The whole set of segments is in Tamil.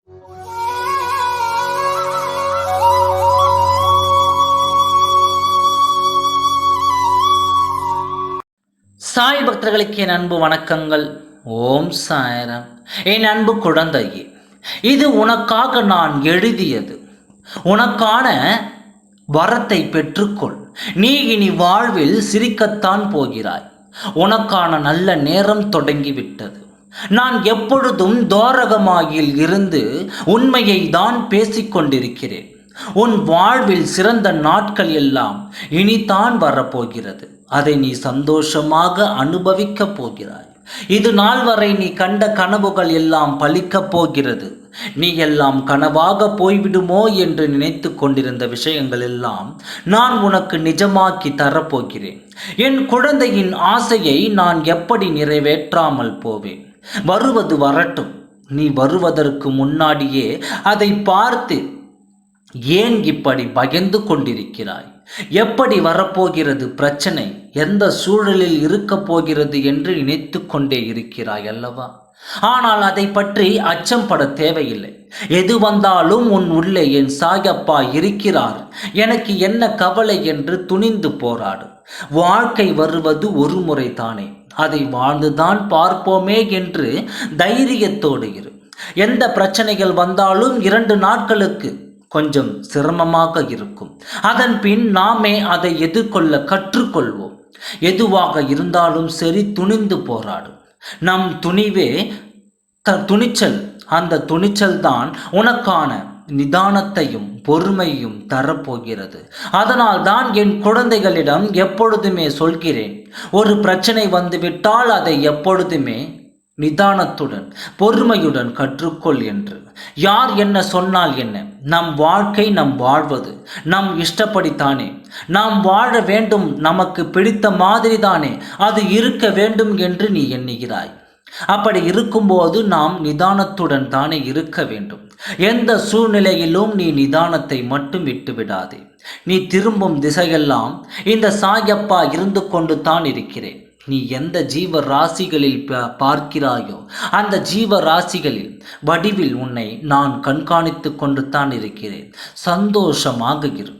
சாய் பக்தர்களுக்கு என் அன்பு வணக்கங்கள். ஓம் சாய்ராம். என் அன்பு குழந்தையே, இது உனக்காக நான் எழுதியது. உனக்கான வரத்தை பெற்றுக்கொள். நீ இனி வாழ்வில் சிரிக்கத்தான் போகிறாய். உனக்கான நல்ல நேரம் தொடங்கிவிட்டது. நான் எப்பொழுதும் தோரகமாயில் இருந்து உண்மையை தான் பேசிக்கொண்டிருக்கிறேன். உன் வாழ்வில் சிறந்த நாட்கள் எல்லாம் இனிதான் வரப்போகிறது. அதை நீ சந்தோஷமாக அனுபவிக்கப் போகிறாய். இது நாள் வரை நீ கண்ட கனவுகள் எல்லாம் பலிக்கப் போகிறது. நீ எல்லாம் கனவாக போய்விடுமோ என்று நினைத்து கொண்டிருந்த விஷயங்கள் எல்லாம் நான் உனக்கு நிஜமாக்கி தரப்போகிறேன். என் குழந்தையின் ஆசையை நான் எப்படி நிறைவேற்றாமல் போவேன்? வருவது வரட்டும். நீ வருவதற்கு முன்னாடியே அதை பார்த்து ஏன் இப்படி பயந்து கொண்டிருக்கிறாய்? எப்படி வரப்போகிறது பிரச்சனை, எந்த சூழலில் இருக்கப் போகிறது என்று நினைத்து கொண்டே இருக்கிறாய் அல்லவா? ஆனால் அதை பற்றி அச்சம் பட தேவையில்லை. எது வந்தாலும் உன் உள்ளே என் சாயப்பா இருக்கிறார், எனக்கு என்ன கவலை என்று துணிந்து போராடு. வாழ்க்கை வருவது ஒரு முறை தானே, அதை வாழ்ந்துதான் பார்ப்போமே என்று தைரியத்தோடு இரு. எந்த பிரச்சனைகள் வந்தாலும் 2 நாட்களுக்கு கொஞ்சம் சிரமமாக இருக்கும். அதன் பின் நாமே அதை எதிர்கொள்ள கற்றுக்கொள்வோம். எதுவாக இருந்தாலும் சரி, துணிந்து போராடும். நம் துணிவே துணிச்சல். அந்த துணிச்சல் தான் உனக்கான நிதானத்தையும் பொறுமையும் தரப்போகிறது. அதனால் தான் என் குழந்தைகளிடம் எப்பொழுதுமே சொல்கிறேன், ஒரு பிரச்சனை வந்துவிட்டால் அதை எப்பொழுதுமே நிதானத்துடன் பொறுமையுடன் கற்றுக்கொள் என்று. யார் என்ன சொன்னால் என்ன? நம் வாழ்க்கை நம் வாழ்வது நம் இஷ்டப்படித்தானே. நாம் வாழ வேண்டும், நமக்கு பிடித்த மாதிரி தானே அது இருக்க வேண்டும் என்று நீ எண்ணுகிறாய். அப்படி இருக்கும்போது நாம் நிதானத்துடன் தானே இருக்க வேண்டும். எந்த சூழ்நிலையிலும் நீ நிதானத்தை மட்டும் விட்டுவிடாதே. நீ திரும்பும் திசையெல்லாம் இந்த சாயப்பா இருந்து கொண்டு தான் இருக்கிறேன். நீ எந்த ஜீவ ராசிகளில் பார்க்கிறாயோ அந்த ஜீவ ராசிகளில் வடிவில் உன்னை நான் கண்காணித்து கொண்டு தான் இருக்கிறேன். சந்தோஷமாக இரு.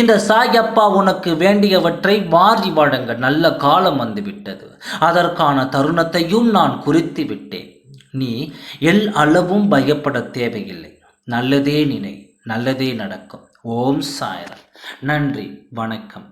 இந்த சாயப்பா உனக்கு வேண்டியவற்றை வாரி வழங்க நல்ல காலம் வந்துவிட்டது. அதற்கான தருணத்தையும் நான் குறித்து விட்டேன். நீ அளவும் பயப்பட தேவையில்லை. நல்லதே நினை, நல்லதே நடக்கும். ஓம் சாய்ராம். நன்றி, வணக்கம்.